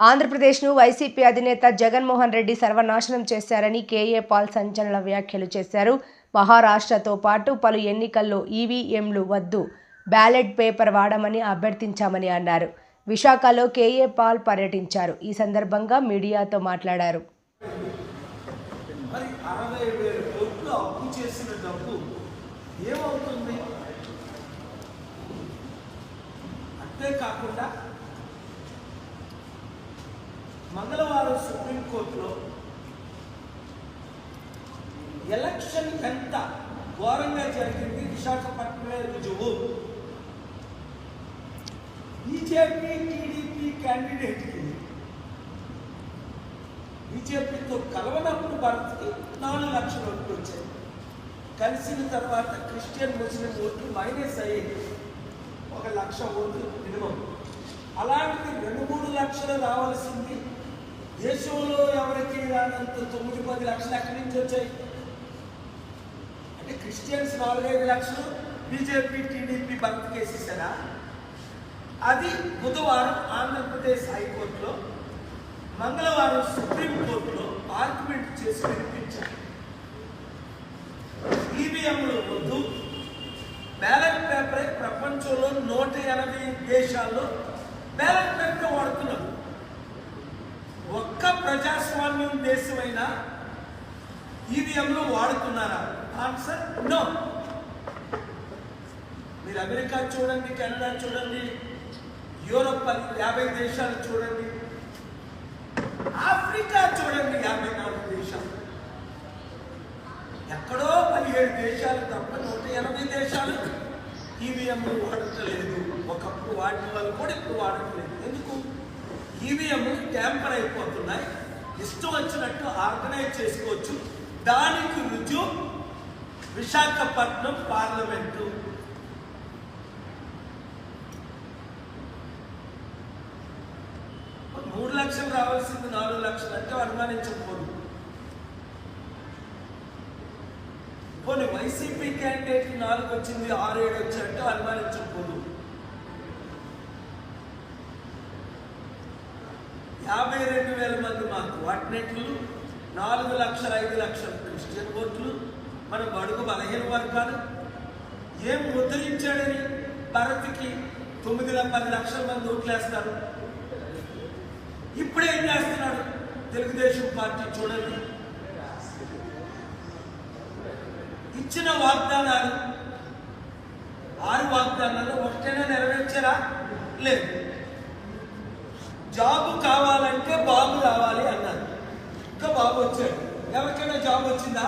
ఆంధ్రప్రదేశ్ను వైసీపీ అధినేత జగన్మోహన్ రెడ్డి సర్వనాశనం చేశారని కేఏ పాల్ సంచలన వ్యాఖ్యలు చేశారు. మహారాష్ట్రతో పాటు పలు ఎన్నికల్లో ఈవీఎంలు వద్దు, బ్యాలెట్ పేపర్ వాడమని అభ్యర్థించామని అన్నారు. విశాఖలో కేఏ పాల్ పర్యటించారు. ఈ సందర్భంగా మీడియాతో మాట్లాడారు. మంగళవారం సుప్రీంకోర్టులో ఎలక్షన్ ఎంత ఘోరంగా జరిగింది విశాఖపట్నమే రుజువు. బీజేపీ టీడీపీ క్యాండిడేట్కి బీజేపీతో కలవనప్పుడు భారత్కి 4 లక్షల ఓట్లు వచ్చాయి. కలిసిన తర్వాత క్రిస్టియన్ ముస్లిం ఓట్లు మైనస్ అయ్యేది 1 లక్ష ఓట్లు మినిమం. అలాంటిది 2-3 లక్షలు రావాల్సింది దేశంలో ఎవరికి రానంత 9-10 లక్షలు ఎక్కడి నుంచి వచ్చాయి అంటే క్రిస్టియన్స్ 4-5 లక్షలు బీజేపీ టీడీపీ బతికేసేసారా? అది బుధవారం ఆంధ్రప్రదేశ్ హైకోర్టులో, మంగళవారం సుప్రీంకోర్టులో ఆర్గ్యుమెంట్ చేసి వినిపించారు. ఈవీఎంలు వద్దు, బ్యాలెట్ పేపరే ప్రపంచంలో 180 దేశాల్లో బ్యాలెట్ పేపర్ వాడుతున్నారు. ఒక్క ప్రజాస్వామ్యం దేశమైనా ఈవీఎంలు వాడుతున్నారా? Answer no. మీరు అమెరికా చూడండి, కెనడా చూడండి, యూరోప్ 50 దేశాలు చూడండి, ఆఫ్రికా చూడండి 54 దేశాలు, ఎక్కడో 17 దేశాలు తప్ప 180 దేశాలు ఈవీఎంలు వాడట్లేదు. ఒకప్పుడు వాడిన వాళ్ళు కూడా ఇప్పుడు వాడట్లేదు. ఎందుకు? ఈవీఎంలు ట్యాంపర్ అయిపోతున్నాయి. ఇష్టం వచ్చినట్టు ఆర్గనైజ్ చేసుకోవచ్చు. దానికి రుజువు విశాఖపట్నం పార్లమెంటు. మూడు లక్షలు రావాల్సింది 4 లక్షలు అంటే అనుమానించకూడదు. కొన్ని వైసీపీ క్యాండిడేట్ 4 వచ్చింది, 6-7 వచ్చాయంటే అనుమానించకూడదు. 52,000 మంది మాకు వాటినెట్లు, 4 లక్షలు 5 లక్షలు క్రిస్టియన్ ఓట్లు, మన బడుగు బలహీన వర్గాలు. ఏం ముద్రించాడని భారత్కి 9-10 లక్షల మంది ఓట్లేస్తారు. ఇప్పుడేం చేస్తున్నాడు తెలుగుదేశం పార్టీ? చూడండి, ఇచ్చిన వాగ్దానాలు 6 వాగ్దానాలు ఒకటైనా నెరవేర్చారా? లేదు. జాబ్ కావాలంటే బాబు రావాలి అన్నారు. ఇంకా బాబు వచ్చాడు. ఎవరికైనా జాబ్ వచ్చిందా?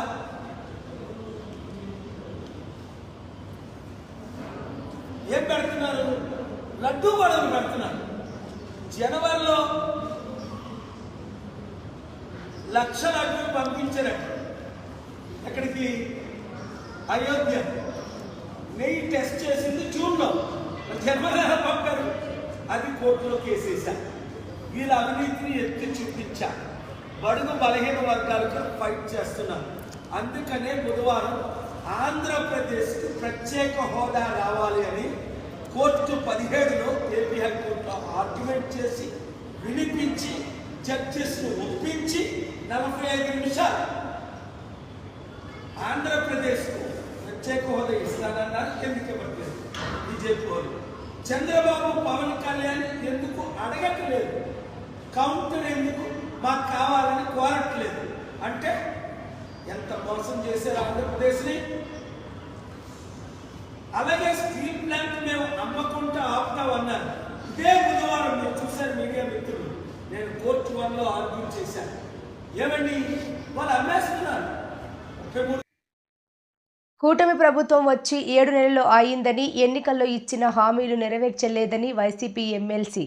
ఏం పెడుతున్నారు? లడ్డూ గొడవలు పెడుతున్నారు. జనవరిలో 1,00,000 లడ్డూలు పంపించారట. ఎక్కడికి? అయోధ్య. నెయ్యి టెస్ట్ చేసింది జూన్లో, జనవరి పంపారు. అది కోర్టులో కేసేశారు. వీళ్ళ అవినీతిని ఎత్తి చూపించా. బడుగు బలహీన వర్గాలకు ఫైట్ చేస్తున్నారు. అందుకనే బుధవారం ఆంధ్రప్రదేశ్కి ప్రత్యేక హోదా రావాలి అని కోర్టు 17లో ఏపీ హైకోర్టులో ఆర్గ్యుమెంట్ చేసి వినిపించి జడ్జెస్ను ఒప్పించి 45 నిమిషాలు ఆంధ్రప్రదేశ్కు ప్రత్యేక హోదా ఇస్తానన్నారు. ఎందుకు ఇవ్వట్లేదు బీజేపీ వాళ్ళు? చంద్రబాబు పవన్ కళ్యాణ్ ఎందుకు అడగట్లేదు? కౌంటర్ ఎందుకు మాకు కావాలని కోరట్లేదు? అంటే ఎంత మోసం చేశారు ఆంధ్రప్రదేశ్ని. అలాగే స్టీల్ ప్లాంట్ మేము అమ్మకుంటా ఆపుతామన్నారు. ఇదే బుధవారం మీరు చూశారు మీడియా మిత్రులు, నేను కోర్టు 1లో ఆర్గ్యూ చేశాను. ఏమండి, వాళ్ళు అమ్మేస్తున్నారు. కూటమి ప్రభుత్వం వచ్చి 7 నెలలు అయిందని, ఎన్నికల్లో ఇచ్చిన హామీలు నెరవేర్చలేదని వైసీపీ ఎమ్మెల్సీ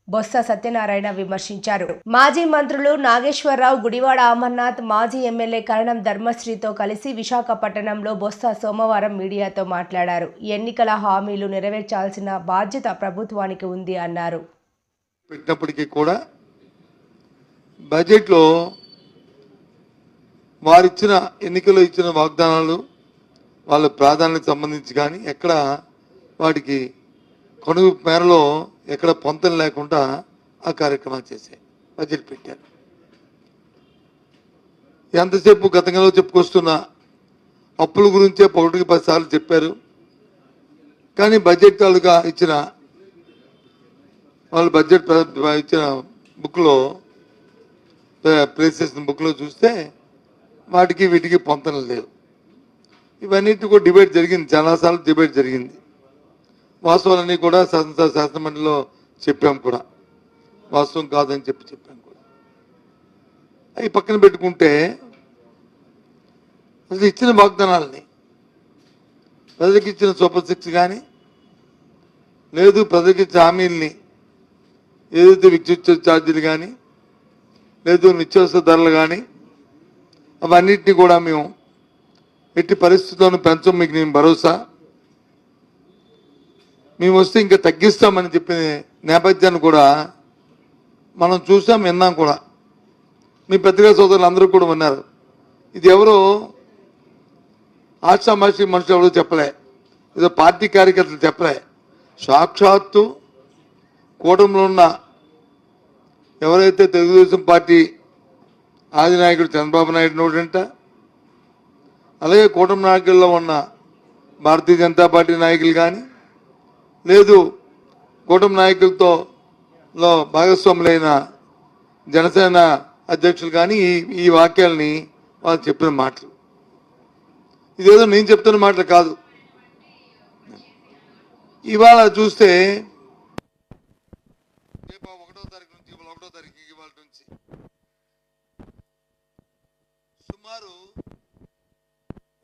బొత్స సత్యనారాయణ విమర్శించారు. మాజీ మంత్రులు నాగేశ్వరరావు, గుడివాడ అమర్నాథ్, మాజీ ఎమ్మెల్యే కరణం ధర్మశ్రీతో కలిసి విశాఖపట్నంలో బొత్స సోమవారం మీడియాతో మాట్లాడారు. ఎన్నికల హామీలు నెరవేర్చాల్సిన బాధ్యత ప్రభుత్వానికి ఉంది అన్నారు. పెట్టినప్పటికీ కూడా బడ్జెట్లో వారిచ్చిన ఎన్నికల్లో ఇచ్చిన వాగ్దానాలు వాళ్ళ ప్రాధాన్యత సంబంధించి కానీ ఎక్కడ వాటికి కొనుగు మేరలో ఎక్కడ పొంతన లేకుండా ఆ కార్యక్రమాలు చేశాయి. బడ్జెట్ పెట్టారు. ఎంతసేపు గతంలో చెప్పుకొస్తున్న అప్పుల గురించే 1కి 10 సార్లు చెప్పారు. కానీ బడ్జెట్ తాలూకా ఇచ్చిన వాళ్ళు బడ్జెట్ ఇచ్చిన బుక్లో ప్లేస్ చేసిన బుక్లో చూస్తే వాటికి వీటికి పొంతన లేవు. ఇవన్నిటి కూడా డిబేట్ జరిగింది, చాలాసార్లు డిబేట్ జరిగింది. వాస్తవాలన్నీ కూడా శాసనమండలిలో చెప్పాం కూడా, వాస్తవం కాదని చెప్పాం కూడా. అవి పక్కన పెట్టుకుంటే అసలు ఇచ్చిన వాగ్దానాలని ప్రజలకు ఇచ్చిన సూపర్ 6 కానీ లేదు ప్రజలకు ఇచ్చిన హామీల్ని ఏదైతే విద్యుత్ ఛార్జీలు కానీ లేదు నిత్యావసర ధరలు కానీ అవన్నిటినీ కూడా మేము ఎట్టి పరిస్థితుల్లోనూ పెంచం, మీకు నేను భరోసా. మేము వస్తే ఇంకా తగ్గిస్తామని చెప్పిన నేపథ్యాన్ని కూడా మనం చూసాం, విన్నాం కూడా. మీ పత్రికా సోదరులు అందరూ కూడా ఉన్నారు. ఇది ఎవరో ఆశామాషి మనుషులు ఎవరో చెప్పలే, ఏదో పార్టీ కార్యకర్తలు చెప్పలే. సాక్షాత్తు కూటమిలో ఉన్న ఎవరైతే తెలుగుదేశం పార్టీ ఆదినాయకుడు చంద్రబాబు నాయుడు నోటంట, అలాగే కూటమి నాయకుల్లో ఉన్న భారతీయ జనతా పార్టీ నాయకులు కానీ లేదు కూటమి నాయకులతో భాగస్వాములైన జనసేన అధ్యక్షులు కానీ ఈ వాక్యాలని వాళ్ళు చెప్పిన మాటలు. ఇదేదో నేను చెప్తున్న మాటలు కాదు. ఇవాళ చూస్తే 1వ తారీఖు నుంచి ఇవాళ నుంచి సుమారు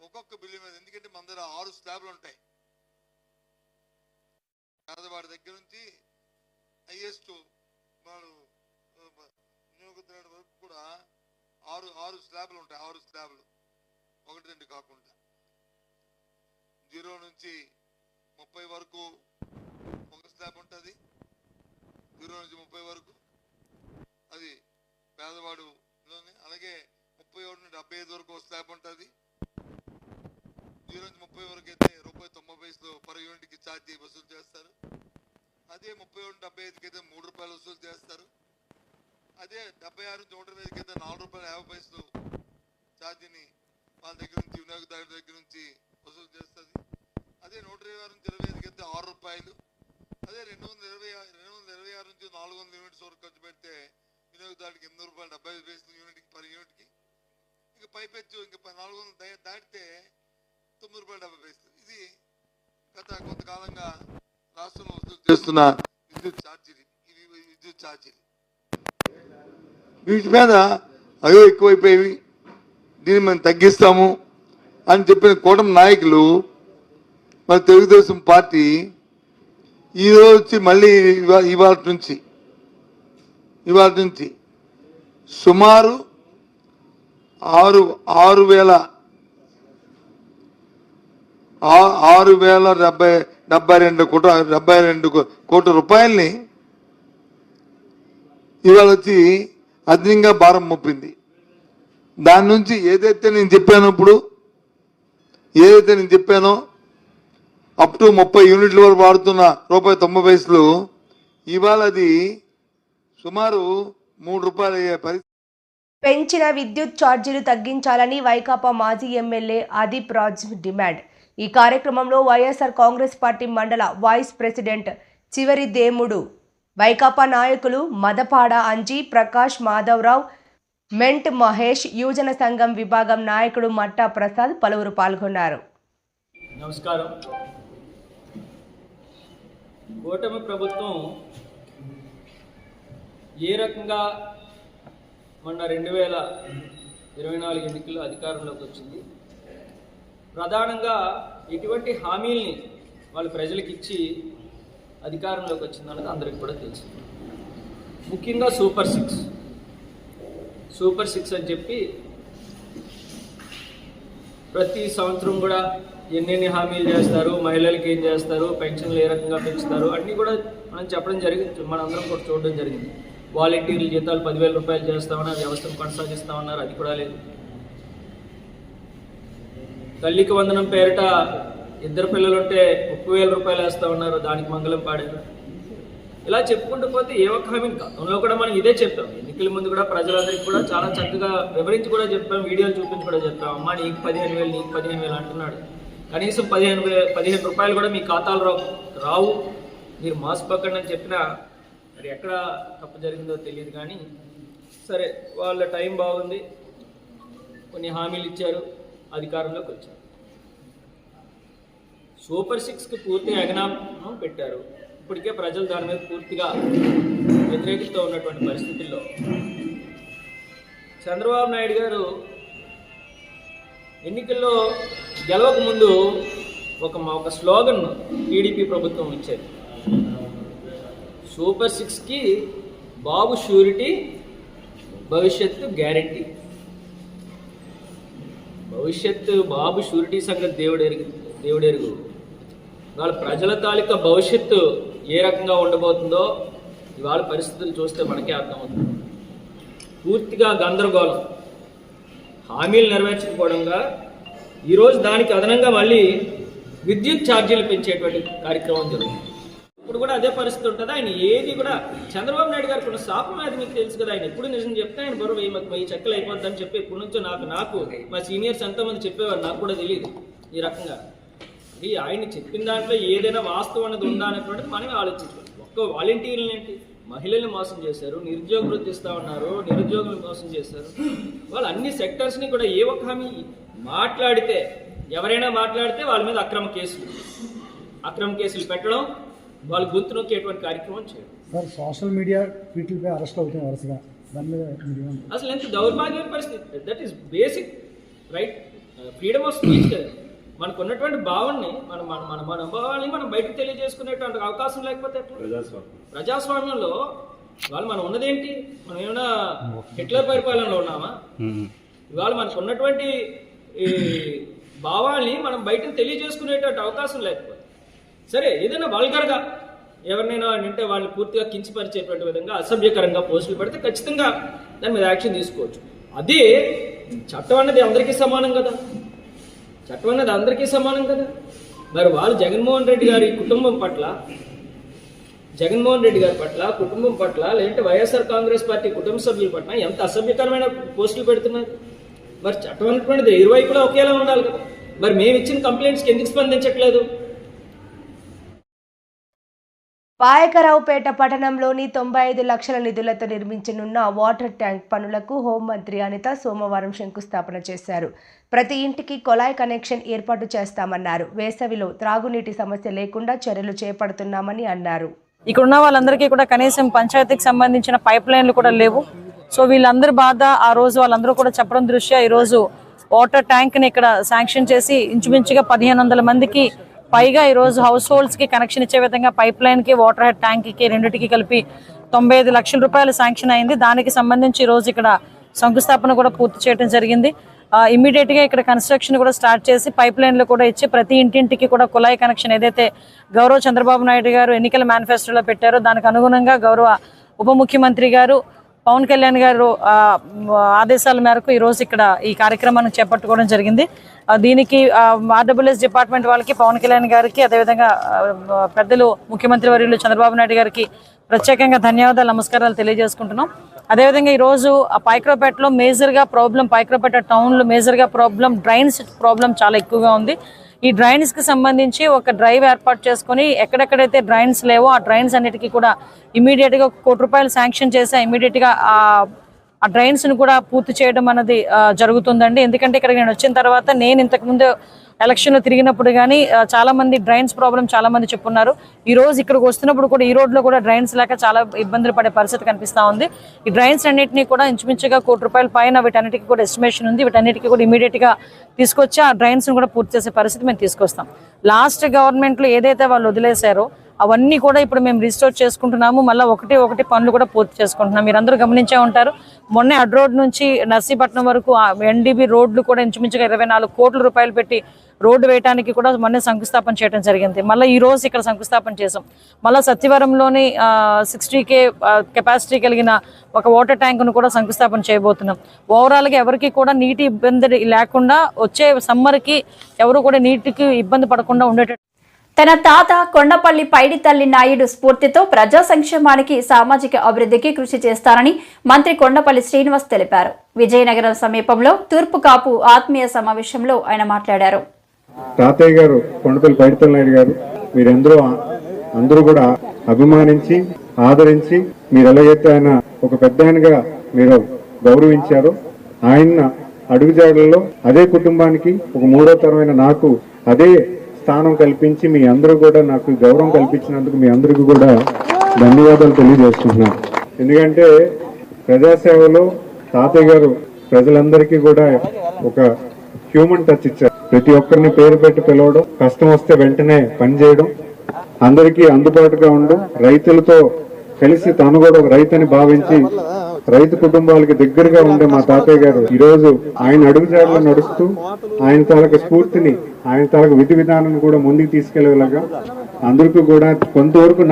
ఒక్కొక్క బిల్లు మీద, ఎందుకంటే మన దగ్గర 6 స్లాబ్లు ఉంటాయి. పేదవాడి దగ్గర నుంచి హైయెస్ట్ వాడు వినియోగదారుడి వరకు కూడా 6 స్లాబ్లు ఉంటాయి. 6 స్లాబ్లు, 1, 2 కాకుండా 0 నుంచి 30 వరకు ఒక స్లాబ్ ఉంటుంది. 0 నుంచి 30 వరకు అది పేదవాడులోనే. అలాగే 31 నుండి 75 వరకు ఒక స్లాబ్ ఉంటుంది. 0 నుంచి 30 వరకు అయితే ₹1.90 పర్ యూనిట్కి ఛార్జీ వసూలు చేస్తారు. అదే 31 నుండి 75కి అయితే ₹3 వసూలు చేస్తారు. అదే 76 నుంచి 125కి అయితే ₹4.50 ఛార్జీని వాళ్ళ దగ్గర నుంచి వినియోగదారుల దగ్గర నుంచి వసూలు చేస్తుంది. అదే 126 నుంచి 25కి అయితే ₹6. అదే 226 నుంచి 400 యూనిట్స్ వరకు ఖర్చు పెడితే వినియోగదారుడికి ₹8.75 యూనిట్కి పర్ యూనిట్కి. ఇంకా పైపెచ్చు ఇంకా 400 దాటితే ₹9.70. ఇది గత కొంతకాలంగా రాష్ట్రంలో వసూలు చేస్తున్న విద్యుత్ ఛార్జీలు. ఇవి విద్యుత్ ఛార్జీలు వీటి మీద అయ్యో ఎక్కువైపోయి దీన్ని మేము తగ్గిస్తాము అని చెప్పిన కూటమి నాయకులు మన తెలుగుదేశం పార్టీ ఈరోజు వచ్చి మళ్ళీ ఇవాళ నుంచి సుమారు 6,072 కోట్ల రూపాయల్ని ఇవాళ వచ్చి అదనంగా భారం మోపింది. దాని నుంచి ఏదైతే నేను చెప్పానో అప్ టు 30 యూనిట్ల వరకు వాడుతున్న ₹1.90 ఇవాళ అది సుమారు ₹3 అయ్యే పరిస్థితి. పెంచిన విద్యుత్ ఛార్జీలు తగ్గించాలని వైకాపా మాజీ ఎమ్మెల్యే అదీప్ రాజ్ డిమాండ్. ఈ కార్యక్రమంలో వైఎస్ఆర్ కాంగ్రెస్ పార్టీ మండల వైస్ ప్రెసిడెంట్ చివరి దేముడు, వైకాపా నాయకులు మదపాడ అంజీ, ప్రకాష్, మాధవరావు, మెంట్ మహేష్, యువజన సంఘం విభాగం నాయకుడు మట్టా ప్రసాద్ పలువురు పాల్గొన్నారు. నమస్కారం. కూటమి ప్రభుత్వం ఏ రకంగా మొన్న 2024 ఎన్నికల్లో అధికారంలోకి వచ్చింది, ప్రధానంగా ఎటువంటి హామీల్ని వాళ్ళు ప్రజలకు ఇచ్చి అధికారంలోకి వచ్చిందన్నది అందరికీ కూడా తెలుసు. ముఖ్యంగా సూపర్ సిక్స్ అని చెప్పి ప్రతి సంవత్సరం కూడా ఎన్నెన్ని హామీలు చేస్తారు, మహిళలకి ఏం చేస్తారు, పెన్షన్లు ఏ రకంగా పెంచుతారు అన్నీ కూడా మనం చెప్పడం జరిగింది, మనందరం కూడా చూడడం జరిగింది. వాలంటీర్ల జీతాలు 10,000 రూపాయలు చేస్తామని వ్యవస్థను కొనసాగిస్తామన్నారు, అది కూడా లేదు. తల్లికి వందనం పేరిట 2 పిల్లలుంటే 30,000 రూపాయలు వేస్తూ ఉన్నారు, దానికి మంగళం పాడారు. ఇలా చెప్పుకుంటూ పోతే ఏ ఒక్క హామీ గతంలో కూడా మనం ఇదే చెప్పాం. ఎన్నికల ముందు కూడా ప్రజలందరికీ కూడా చాలా చక్కగా వివరించి కూడా చెప్పాం, వీడియోలు చూపించి కూడా చెప్పాం. అమ్మ నీకు 15,000 నీకు 15,000 అంటున్నాడు. కనీసం 15 రూపాయలు కూడా మీ ఖాతాలు రావు, మీరు మోసపోకండి అని చెప్పినా మరి ఎక్కడ తప్పు జరిగిందో తెలియదు. కానీ సరే, వాళ్ళ టైం బాగుంది, కొన్ని హామీలు ఇచ్చారు, అధికారంలోకి వచ్చారు. సూపర్ 6కి పూర్తిగా ఎగనామం పెట్టారు. ఇప్పటికే ప్రజలు దాని మీద పూర్తిగా వ్యతిరేకిస్తూ ఉన్నటువంటి పరిస్థితుల్లో చంద్రబాబు నాయుడు గారు ఎన్నికల్లో గెలవక ముందు ఒక స్లోగన్ టీడీపీ ప్రభుత్వం ఇచ్చారు. సూపర్ 6కి బాబు షూరిటీ, భవిష్యత్తు గ్యారంటీ. భవిష్యత్తు బాబు షూరిటీ సంగతి దేవుడెరుగు. వాళ్ళ ప్రజల తాలూకా భవిష్యత్తు ఏ రకంగా ఉండబోతుందో ఇవాళ పరిస్థితులు చూస్తే మనకే అర్థమవుతుంది. పూర్తిగా గందరగోళం, హామీలు నెరవేర్చకపోవడంగా ఈరోజు దానికి అదనంగా మళ్ళీ విద్యుత్ ఛార్జీలు పెంచేటువంటి కార్యక్రమం జరుగుతుంది. ఇప్పుడు కూడా అదే పరిస్థితి ఉంటుంది. ఆయన ఏది కూడా చంద్రబాబు నాయుడు గారికి ఉన్న శాపం అది మీకు తెలుసు కదా. ఆయన ఎప్పుడు నిజం చెప్తే ఆయన బరువు 1000 చెక్కలు అయిపోద్దని చెప్పి ఎప్పటి నుంచో నాకు మా సీనియర్స్ ఎంతోమంది చెప్పేవారు, నాకు కూడా తెలియదు ఈ రకంగా. ఆయన చెప్పిన దాంట్లో ఏదైనా వాస్తవం అనేది ఉందా అనేటువంటిది మనమే ఆలోచించుకోవాలి. ఒక్క వాలంటీర్లు ఏంటి, మహిళల్ని మోసం చేశారు, నిరుద్యోగ వృత్తి ఇస్తా ఉన్నారు, నిరుద్యోగులు మోసం చేశారు. వాళ్ళు అన్ని సెక్టర్స్ని కూడా ఏ ఒక్క హామీ మాట్లాడితే, ఎవరైనా మాట్లాడితే వాళ్ళ మీద అక్రమ కేసులు పెట్టడం, వాళ్ళు గొంతు నొక్కేటువంటి కార్యక్రమం చేయడం. సార్, సోషల్ మీడియా ట్వీట్లపై అరెస్ట్ అవుతుంది వరుసగా. దాని మీద అసలు ఎంత దౌర్భాగ్యమైన పరిస్థితి. That is basic right, freedom of speech కదా. మనకు ఉన్నటువంటి భావాన్ని మన అనుభవాల్ని మనం బయటకు తెలియజేసుకునేటువంటి అవకాశం లేకపోతే ప్రజాస్వామ్యంలో మనం ఉన్నదేంటి? మనం ఏమైనా హిట్లర్ పరిపాలనలో ఉన్నామా? ఇవాళ మనకు ఉన్నటువంటి ఈ భావాల్ని మనం బయటకు తెలియజేసుకునేటువంటి అవకాశం లేకపోతే, సరే ఏదైనా వల్గర్గా ఎవరినైనా అంటే వాళ్ళు పూర్తిగా కించపరిచేటువంటి విధంగా అసభ్యకరంగా పోస్టులు పెడితే ఖచ్చితంగా దాని మీద యాక్షన్ తీసుకోవచ్చు. అదే చట్టం అన్నది అందరికీ సమానం కదా. మరి వాళ్ళు జగన్మోహన్ రెడ్డి గారి కుటుంబం పట్ల, లేదంటే వైఎస్ఆర్ కాంగ్రెస్ పార్టీ కుటుంబ సభ్యుల పట్ల ఎంత అసభ్యకరమైన పోస్టులు పెడుతున్నారు. మరి చట్టం అన్నటువంటిది ఇరువైపులా ఒకేలా ఉండాలి కదా. మరి మేము ఇచ్చిన కంప్లైంట్స్కి ఎందుకు స్పందించట్లేదు? పాయకరావుపేట పట్టణంలోని 95 లక్షల నిధులతో నిర్మించనున్న వాటర్ ట్యాంక్ పనులకు హోంమంత్రి అనిత సోమవారం శంకుస్థాపన చేశారు. ప్రతి ఇంటికి కొలాయి కనెక్షన్ ఏర్పాటు చేస్తామన్నారు. వేసవిలో త్రాగునీటి సమస్య లేకుండా చర్యలు చేపడుతున్నామని అన్నారు. ఇక్కడ ఉన్న వాళ్ళందరికీ కూడా కనీసం పంచాయతీకి సంబంధించిన పైప్ లైన్లు కూడా లేవు. సో వీళ్ళందరి బాధ ఆ రోజు వాళ్ళందరూ కూడా చెప్పడం దృష్ట్యా ఈరోజు వాటర్ ట్యాంక్ని ఇక్కడ శాంక్షన్ చేసి ఇంచుమించుగా 1500 మందికి పైగా ఈరోజు హౌస్ హోల్డ్స్కి కనెక్షన్ ఇచ్చే విధంగా పైప్ లైన్కి, వాటర్ హెడ్ ట్యాంక్కి రెండింటికి కలిపి 95 లక్షల రూపాయలు శాంక్షన్ అయింది. దానికి సంబంధించి ఈరోజు ఇక్కడ శంకుస్థాపన కూడా పూర్తి చేయడం జరిగింది. ఇమీడియట్గా ఇక్కడ కన్స్ట్రక్షన్ కూడా స్టార్ట్ చేసి పైప్ లైన్లు కూడా ఇచ్చి ప్రతి ఇంటింటికి కూడా కుళాయి కనెక్షన్ ఏదైతే గౌరవ చంద్రబాబు నాయుడు గారు ఎన్నికల మేనిఫెస్టోలో పెట్టారో దానికి అనుగుణంగా గౌరవ ఉప ముఖ్యమంత్రి గారు పవన్ కళ్యాణ్ గారు ఆదేశాల మేరకు ఈరోజు ఇక్కడ ఈ కార్యక్రమాన్ని చేపట్టుకోవడం జరిగింది. దీనికి ఆర్డబ్ల్యూఎస్ డిపార్ట్మెంట్ వాళ్ళకి, పవన్ కళ్యాణ్ గారికి, అదేవిధంగా పెద్దలు ముఖ్యమంత్రి వర్యులు చంద్రబాబు నాయుడు గారికి ప్రత్యేకంగా ధన్యవాదాలు, నమస్కారాలు తెలియజేసుకుంటున్నాం. అదేవిధంగా ఈరోజు పాయకరావుపేటలో మేజర్గా ప్రాబ్లం, పాయకరావుపేట టౌన్లో మేజర్గా ప్రాబ్లం డ్రైన్స్ ప్రాబ్లం చాలా ఎక్కువగా ఉంది. ఈ డ్రైన్స్కి సంబంధించి ఒక డ్రైవ్ ఏర్పాటు చేసుకుని ఎక్కడెక్కడైతే డ్రైన్స్ లేవో ఆ డ్రైన్స్ అన్నిటికీ కూడా ఇమీడియట్గా 1 కోటి రూపాయలు శాంక్షన్ చేసి ఇమీడియట్గా ఆ డ్రైన్స్ను కూడా పూర్తి చేయడం అన్నది జరుగుతుందండి. ఎందుకంటే ఇక్కడ నేను వచ్చిన తర్వాత నేను ఇంతకుముందు ఎలక్షన్లో తిరిగినప్పుడు కానీ చాలామంది డ్రైన్స్ ప్రాబ్లం చాలామంది చెప్పున్నారు. ఈరోజు ఇక్కడికి వస్తున్నప్పుడు కూడా ఈ రోడ్లో కూడా డ్రైన్స్ లేక చాలా ఇబ్బందులు పడే పరిస్థితి కనిపిస్తూ ఉంది. ఈ డ్రైన్స్ అన్నింటినీ కూడా ఇంచుమించుగా 1 కోటి రూపాయల పైన వీటన్నిటికీ కూడా ఎస్టిమేషన్ ఉంది. వీటన్నిటికీ కూడా ఇమీడియట్గా తీసుకొచ్చి ఆ డ్రైన్స్ను కూడా పూర్తి చేసే పరిస్థితి మేము తీసుకొస్తాం. లాస్ట్ గవర్నమెంట్లో ఏదైతే వాళ్ళు వదిలేశారో అవన్నీ కూడా ఇప్పుడు మేము రిస్టోర్ చేసుకుంటున్నాము. మళ్ళీ ఒకటి పనులు కూడా పూర్తి చేసుకుంటున్నాం. మీరందరూ గమనించే ఉంటారు, మొన్నే అడ్ రోడ్ నుంచి నర్సీపట్నం వరకు ఎన్డీబీ రోడ్లు కూడా ఇంచుమించుగా 24 కోట్ల రూపాయలు పెట్టి రోడ్డు వేయడానికి కూడా మొన్నే శంకుస్థాపన చేయడం జరిగింది. మళ్ళీ ఈ రోజు ఇక్కడ శంకుస్థాపన చేసాం. మళ్ళీ సత్యవరంలోని 60K కెపాసిటీ కలిగిన ఒక వాటర్ ట్యాంక్ను కూడా శంకుస్థాపన చేయబోతున్నాం. ఓవరాల్గా ఎవరికి కూడా నీటి ఇబ్బంది లేకుండా వచ్చే సమ్మర్కి ఎవరు కూడా నీటికి ఇబ్బంది పడకుండా ఉండేటట్టు తన తాత కొండపల్లి పైడితల్లి నాయుడు స్ఫూర్తితో ప్రజా సంక్షేమానికి సామాజిక అభివృద్ధికి కృషి చేస్తారని మంత్రి కొండపల్లి శ్రీనివాస్ తెలిపారు. విజయనగరం సమీపంలో తూర్పు కాపు ఆత్మీయ సమావేశంలో ఆయన మాట్లాడారు. తాతయ్య గారు కొండపల్లి పైడితల్లి నాయుడు గారు అందరూ కూడా అభిమానించి ఆదరించి మీరు ఎలాగైతే ఆయన ఒక పెద్ద ఆయనగా మీరు గౌరవించారో ఆయన అడుగుజాడల్లో అదే కుటుంబానికి ఒక 3వ తరమైన నాకు అదే స్థానం కల్పించి మీ అందరూ కూడా నాకు గౌరవం కల్పించినందుకు మీ అందరికీ కూడా ధన్యవాదాలు తెలియజేస్తున్నాను. ఎందుకంటే ప్రజాసేవలో తాతయ్య గారు ప్రజలందరికీ కూడా ఒక హ్యూమన్ టచ్ ఇచ్చారు. ప్రతి ఒక్కరిని పేరు పెట్టి పిలవడం, కష్టం వస్తే వెంటనే పనిచేయడం, అందరికీ అందుబాటుగా ఉండడం, రైతులతో కలిసి తాను కూడా ఒక రైతుని భావించి రైతు కుటుంబాలకి దగ్గరగా ఉండే మా తాతయ్య గారు ఈ రోజు ఆయన అడుగుజాడలో నడుస్తూ ఆయన తాలూకు స్ఫూర్తిని, ఆయన తాలూకు విధి విధానాన్ని కూడా ముందుకు తీసుకెళ్లేలాగా అందరికీ కూడా కొంతవరకు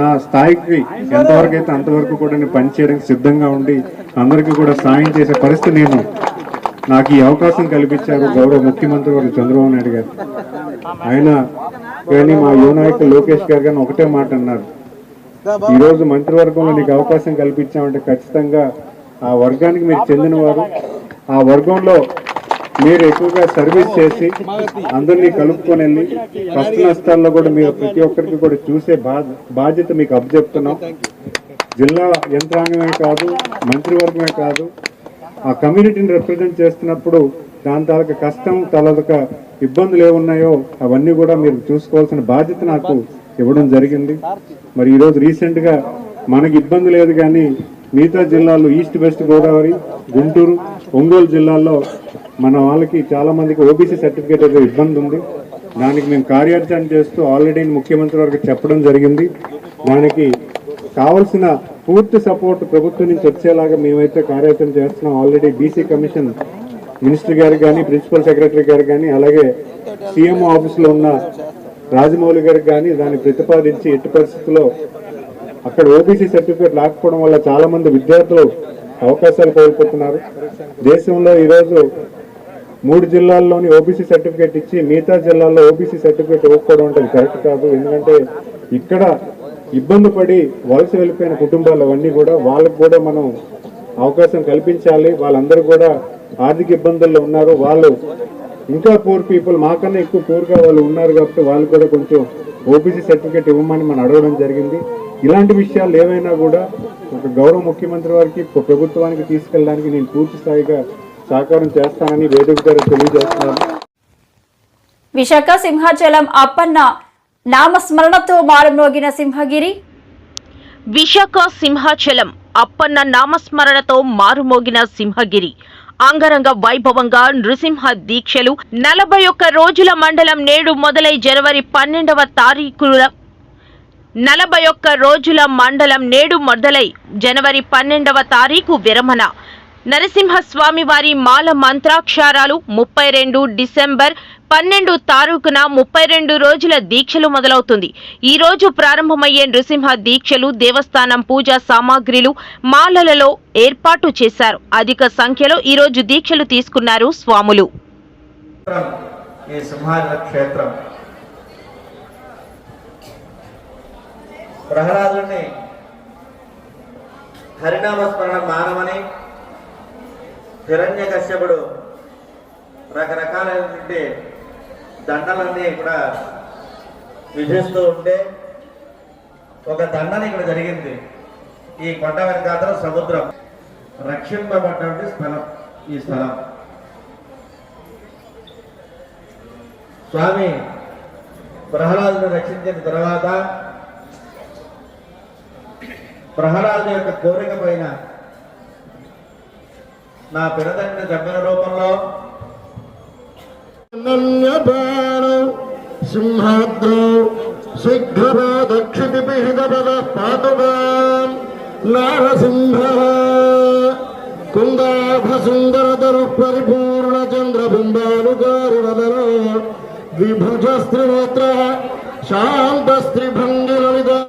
నా స్థాయికి ఎంతవరకు అయితే అంతవరకు కూడా నేను పనిచేయడానికి సిద్ధంగా ఉండి అందరికీ కూడా సాయం చేసే పరిస్థితి నాకు ఈ అవకాశం కల్పించారు గౌరవ ముఖ్యమంత్రి వారు చంద్రబాబు నాయుడు గారు. ఆయన కానీ మా యువ నాయకులు లోకేష్ గారు కానీ ఒకటే మాట అన్నారు, ఈ రోజు మంత్రివర్గంలో నీకు అవకాశం కల్పించామంటే ఖచ్చితంగా ఆ వర్గానికి మీరు చెందినవారు, ఆ వర్గంలో మీరు ఎక్కువగా సర్వీస్ చేసి అందరినీ కలుపుకొని వెళ్ళి కష్ట నష్టాల్లో కూడా మీరు ప్రతి ఒక్కరికి కూడా చూసే బాధ్యత మీకు అప్పచెప్తున్నాం. జిల్లా యంత్రాంగమే కాదు, మంత్రివర్గమే కాదు, ఆ కమ్యూనిటీని రిప్రజెంట్ చేస్తున్నప్పుడు దాని తాలూకా కష్టం తాలూకా ఇబ్బందులు ఏమున్నాయో అవన్నీ కూడా మీరు చూసుకోవాల్సిన బాధ్యత నాకు ఇవ్వడం జరిగింది. మరి ఈరోజు రీసెంట్ గా మనకి ఇబ్బంది లేదు, కానీ మిగతా జిల్లాల్లో ఈస్ట్ వెస్ట్ గోదావరి, గుంటూరు, ఒంగోలు జిల్లాల్లో మన వాళ్ళకి చాలా మందికి ఓబీసీ సర్టిఫికేట్ ఏదో ఇబ్బంది ఉంది. దానికి మేము కార్యాచరణ చేస్తూ ఆల్రెడీ ముఖ్యమంత్రి వారికి చెప్పడం జరిగింది. దానికి కావలసిన పూర్తి సపోర్ట్ ప్రభుత్వం నుంచి వచ్చేలాగా మేమైతే కార్యాచరణ చేస్తున్నాం. ఆల్రెడీ బీసీ కమిషన్ మినిస్టర్ గారు కానీ, ప్రిన్సిపల్ సెక్రటరీ గారు కానీ, అలాగే సీఎంఓ ఆఫీసులో ఉన్న రాజమౌళి గారికి కానీ దాన్ని ప్రతిపాదించి ఎట్టి పరిస్థితుల్లో అక్కడ ఓబీసీ సర్టిఫికేట్ లేకపోవడం వల్ల చాలా మంది విద్యార్థులు అవకాశాలు కోల్పోతున్నారు. దేశంలో ఈరోజు 3 జిల్లాల్లోని ఓబీసీ సర్టిఫికేట్ ఇచ్చి మిగతా జిల్లాల్లో ఓబీసీ సర్టిఫికేట్ ఇవ్వకపోవడం అంటే కరెక్ట్ కాదు. ఎందుకంటే ఇక్కడ ఇబ్బంది పడి వలస వెళ్ళిపోయిన కుటుంబాలు అవన్నీ కూడా వాళ్ళకు కూడా మనం అవకాశం కల్పించాలి. వాళ్ళందరూ కూడా ఆర్థిక ఇబ్బందుల్లో ఉన్నారు, వాళ్ళు ఇంకా పూర్ పీపుల్, మాకన్నా ఎక్కువ పూర్గా వాళ్ళు ఉన్నారు కాబట్టి వాళ్ళు కూడా కొంచెం ఓబీసీ సర్టిఫికేట్ ఇవ్వమని మనం అడగడం జరిగింది. ఇలాంటి విషయాలు ఏవైనా కూడా ఒక గౌరవ ముఖ్యమంత్రి వారికి ప్రభుత్వానికి తీసుకెళ్ళడానికి నేను పూర్తి స్థాయిగా సహకారం చేస్తానని వేదిక ద్వారా తెలియజేస్తున్నాను. విశాఖ సింహాచలం అప్పన్న నామస్మరణతో మారుమోగిన సింహగిరి. విశాఖ సింహాచలం అప్పన్న నామస్మరణతో మారుమోగిన సింహగిరి అంగరంగ వైభవంగా నృసింహ దీక్షలు 41 రోజుల మండలం నేడు మొదలై జనవరి 12వ తారీఖున 41 రోజుల మండలం నేడు మొదలై జనవరి 12వ తారీఖు విరమణ. నరసింహస్వామి వారి మాల మంత్రాక్షరాలు 32 డిసెంబర్ 12 తారీఖున 32 రోజుల దీక్షలు మొదలవుతుంది. ఈ రోజు ప్రారంభమయ్యే నృసింహ దీక్షలు దేవస్థానం పూజా సామాగ్రిలు మాలలలో ఏర్పాటు చేశారు. అధిక సంఖ్యలో ఈ రోజు దీక్షలు తీసుకున్నారు స్వాములు. ఈ సింహాచల క్షేత్రం ప్రహ్లాదుని హరినామస్మరణ మానమని హిరణ్యకశ్యపుడు రకరకాలైనటువంటి దండలన్నీ ఇక్కడ విధిస్తూ ఉంటే ఒక దండన ఇక్కడ జరిగింది. ఈ కొండ వెనకాతల సముద్రం రక్షింపబడినటువంటి స్థలం ఈ స్థలం. స్వామి ప్రహ్లాదుని రక్షించిన తర్వాత ప్రహ్లాదు యొక్క కోరిక పైన నా పినతండ్రి జన్మల రూపంలో సింహాద్రో శీఘ్రక్షితి నారసింహ కుందాభ సుందరతరు పరిపూర్ణ చంద్రబింబాలు గారి వదలో విభుజ స్త్రీనేత్ర శాంత స్త్రీ భంగి లలిత